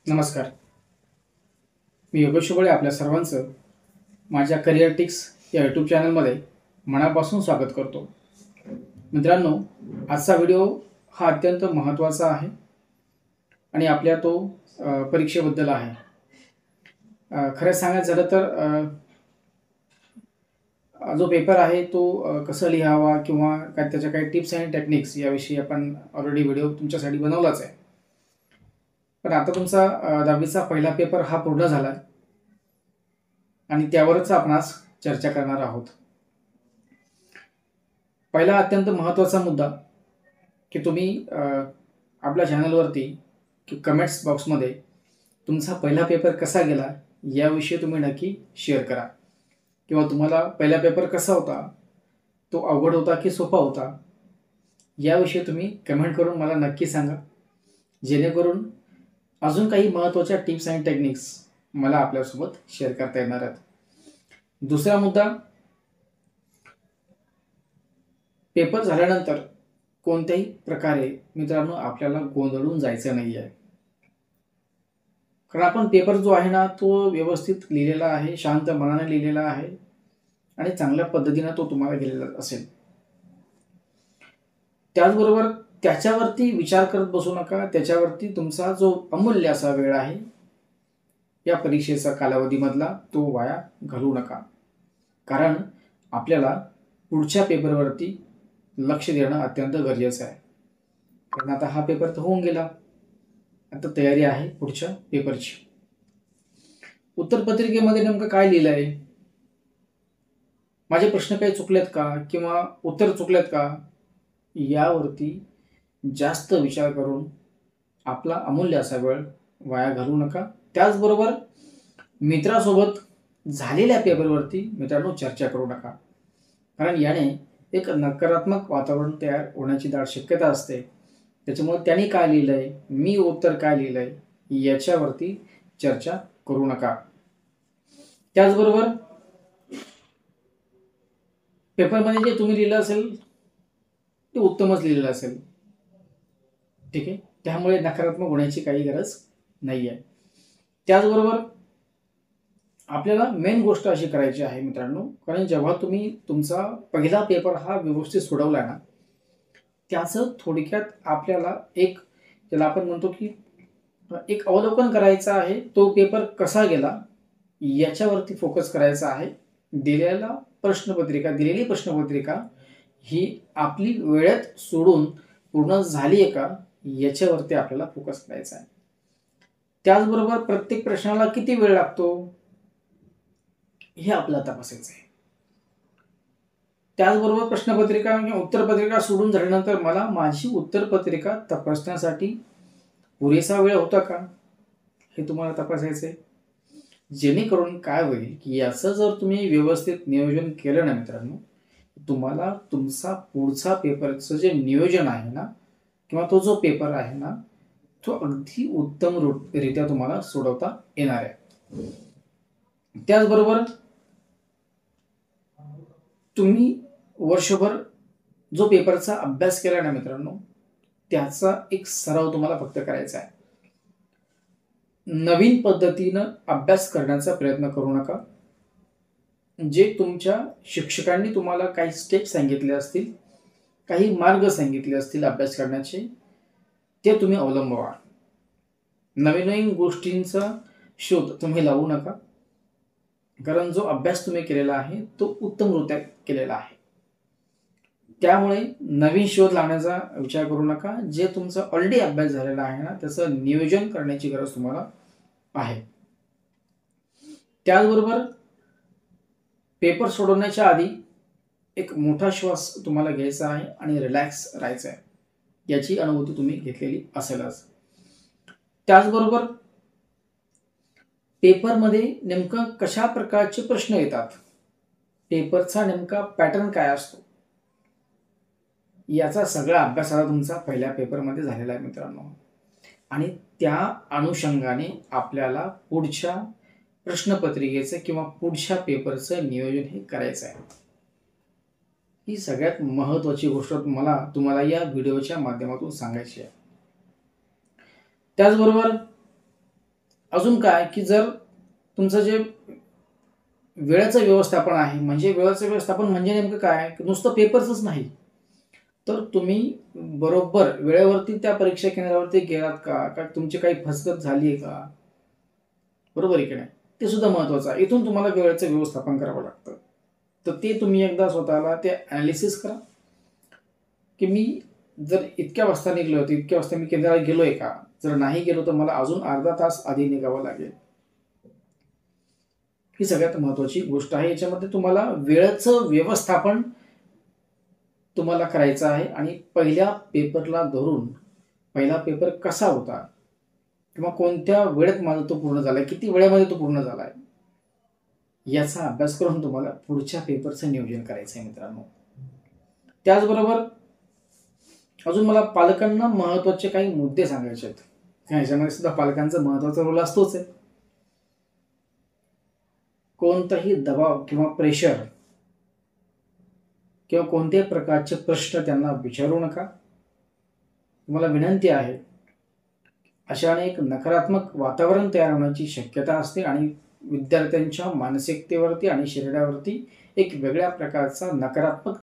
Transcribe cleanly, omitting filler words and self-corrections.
नमस्कार. मी योगेश शुबळे आपल्या सर्वांचं माझ्या करिअर टिक्स या यूट्यूब चॅनलमध्ये मनापासून स्वागत करतो. मित्रांनो, आजचा व्हिडिओ हा अत्यंत महत्त्वाचा आहे आणि आपल्या तो परीक्षेबद्दल आहे. खरं सांगायचं झालं तर जो पेपर आहे तो कसं लिहावा किंवा काय त्याच्या काही टिप्स आणि टेक्निक्स याविषयी आपण ऑलरेडी व्हिडिओ तुमच्यासाठी बनवलाच आहे. पण आता तुमचा 10वीचा पहिला पेपर हा पूर्ण झाला आहे आणि त्यावरच आपण आज चर्चा करणार आहोत. पहिला अत्यंत महत्त्वाचा मुद्दा की तुम्ही आपल्या चॅनलवरती की कमेंट्स बॉक्समध्ये तुमचा पहिला पेपर कसा गेला याविषयी तुम्ही नक्की शेअर करा. किंवा तुम्हाला पहिला पेपर कसा होता, तो अवघड होता की सोपा होता, याविषयी तुम्ही कमेंट करून मला नक्की सांगा, जेणेकरून अजून काही महत्त्वाच्या टिप्स आणि टेक्निक्स मला आपल्यासोबत शेअर करता येणार आहेत. दुसरा मुद्दा, पेपर झाल्यानंतर कोणत्याही प्रकारे मित्रांनो आपल्याला गोंधळून जायचं नाही आहे. कारण आपण पेपर जो आहे ना तो व्यवस्थित लिहिलेला आहे, शांत मनाने लिहिलेला आहे आणि चांगल्या पद्धतीने तो तुम्हाला गेलेला असेल. त्याचबरोबर त्याच्यावरती विचार करत बसू नका. त्याच्यावरती तुमचा जो अमूल्य असा वेळ आहे या परीक्षेचा कालावधीमधला तो वाया घालवू नका. कारण आपल्याला पुढच्या पेपरवरती लक्ष देणं अत्यंत गरजेचं आहे. कारण आता हा पेपर तर होऊन गेला, आता तयारी आहे पुढच्या पेपरची. उत्तरपत्रिकेमध्ये नेमकं काय लिहिलं आहे, माझे प्रश्न काही चुकलेत का किंवा उत्तर चुकलेत का, यावरती जास्त विचार करून आपला अमूल्य असा वेळ वाया घालवू नका. त्याचबरोबर मित्रासोबत झालेल्या पेपरवरती मित्रांनो चर्चा करू नका. कारण याने एक नकारात्मक वातावरण तयार होण्याची दाट शक्यता असते. त्याच्यामुळे त्यांनी काय लिहिलंय, मी उत्तर काय लिहिलंय, याच्यावरती चर्चा करू नका. त्याचबरोबर पेपरमध्ये जे तुम्ही लिहिलं असेल ते उत्तमच लिहिलेलं असेल, ठीक आहे. त्यामुळे नकारात्मक होण्याची काही गरज नाही आहे. त्याचबरोबर आपल्याला मेन गोष्ट अशी करायची आहे मित्रांनो, कारण जेव्हा तुम्ही तुमचा पहिला पेपर हा व्यवस्थित सोडवला ना, त्याचं थोडक्यात आपल्याला एक ज्याला आपण म्हणतो की एक अवलोकन करायचं आहे. तो पेपर कसा गेला याच्यावरती फोकस करायचा आहे. दिलेली प्रश्नपत्रिका ही आपली वेळेत सोडून पूर्ण झाली आहे का याच्यावरती आपल्याला फोकस करायचा आहे. त्याचबरोबर प्रत्येक प्रश्नाला किती वेळ लागतो हे आपल्याला तपासायचं आहे. त्याचबरोबर प्रश्नपत्रिका किंवा उत्तरपत्रिका सोडून झाल्यानंतर मला माझी उत्तरपत्रिका तपासण्यासाठी पुरेसा वेळ होता का हे तुम्हाला तपासायचं आहे. जेणेकरून काय होईल की याचं जर तुम्ही व्यवस्थित नियोजन केलं ना मित्रांनो, तुम्हाला तुमचा पुढचा पेपरचं जे नियोजन आहे ना किंवा तो जो पेपर आहे ना तो अगदी उत्तम रित्या तुम्हाला सोडवता येणार आहे. त्याचबरोबर तुम्ही वर्षभर जो पेपरचा अभ्यास केला ना मित्रांनो, त्याचा एक सराव तुम्हाला फक्त करायचा आहे. नवीन पद्धतीनं अभ्यास करण्याचा प्रयत्न करू नका. जे तुमच्या शिक्षकांनी तुम्हाला काही स्टेप सांगितले असतील, काही मार्ग सांगितले असतील अभ्यास करण्याचे, ते तुम्ही अवलंबवा. नवीन नवीन गोष्टींचा शोध तुम्ही लावू नका. कारण जो अभ्यास तुम्ही केलेला आहे तो उत्तमरित्या केलेला आहे. त्यामुळे नवीन शोध लावण्याचा विचार करू नका. जे तुमचा ऑलरेडी अभ्यास झालेला आहे ना त्याचं नियोजन करण्याची गरज तुम्हाला आहे. त्याचबरोबर पेपर सोडवण्याच्या आधी एक मोठा श्वास तुम्हाला घ्यायचा आहे आणि रिलॅक्स राहायचं आहे. याची अनुभूती तुम्ही घेतलेली असेलच. त्याचबरोबर पेपरमध्ये नेमकं कशा प्रकारचे प्रश्न येतात, पेपरचा नेमका पॅटर्न काय असतो, याचा सगळा अभ्यास आता तुमचा पहिल्या पेपरमध्ये झालेला आहे मित्रांनो. आणि त्या अनुषंगाने आपल्याला पुढच्या प्रश्नपत्रिकेचं किंवा पुढच्या पेपरचं नियोजन हे करायचं आहे. ही सगळ्यात महत्त्वाची गोष्ट तुम्हाला या व्हिडिओच्या माध्यमातून सांगायची आहे. त्याचबरोबर अजून काय की जर तुमचं जे वेळेचं व्यवस्थापन आहे, म्हणजे वेळेचं व्यवस्थापन म्हणजे नेमकं काय, नुसतं पेपर्सच नाही, तर तुम्ही बरोबर वेळेवरती त्या परीक्षा केंद्रावरती गेलात का, का तुमची काही फसगत झाली आहे का, बरोबर आहे की नाही, ते सुद्धा महत्त्वाचं आहे. इथून तुम्हाला वेळेचं व्यवस्थापन करावं लागतं. तर ते तुम्ही एकदा स्वतःला ते ॲनालिसिस करा की मी जर इतक्या वाजता निघलो तर इतक्या वाजता मी केंद्राला गेलोय का, जर नाही गेलो तर मला अजून अर्धा तास आधी निघावं लागेल. ही सगळ्यात महत्त्वाची गोष्ट आहे. याच्यामध्ये तुम्हाला वेळेचं व्यवस्थापन तुम्हाला करायचं आहे आणि पहिल्या पेपरला धरून पहिला पेपर कसा होता किंवा कोणत्या वेळेत माझा तो पूर्ण झालाय, किती वेळेमध्ये तो पूर्ण झालाय, याचा अभ्यास करून तुम्हाला पुढच्या पेपरचं नियोजन करायचं आहे मित्रांनो. त्याचबरोबर अजून मला पालकांना महत्त्वाचे काही मुद्दे सांगायचे आहेत. ह्याच्यामध्ये सुद्धा पालकांचा महत्त्वाचा रोल असतोच आहे. कोणताही दबाव किंवा प्रेशर किंवा कोणत्याही प्रकारचे प्रश्न त्यांना विचारू नका. तुम्हाला विनंती आहे, अशाने एक नकारात्मक वातावरण तयार होण्याची शक्यता असते आणि विद्यार्थ्यांच्या मानसिकतेवरती आणि शरीरावरती एक वेगळ्या प्रकारचा नकारात्मक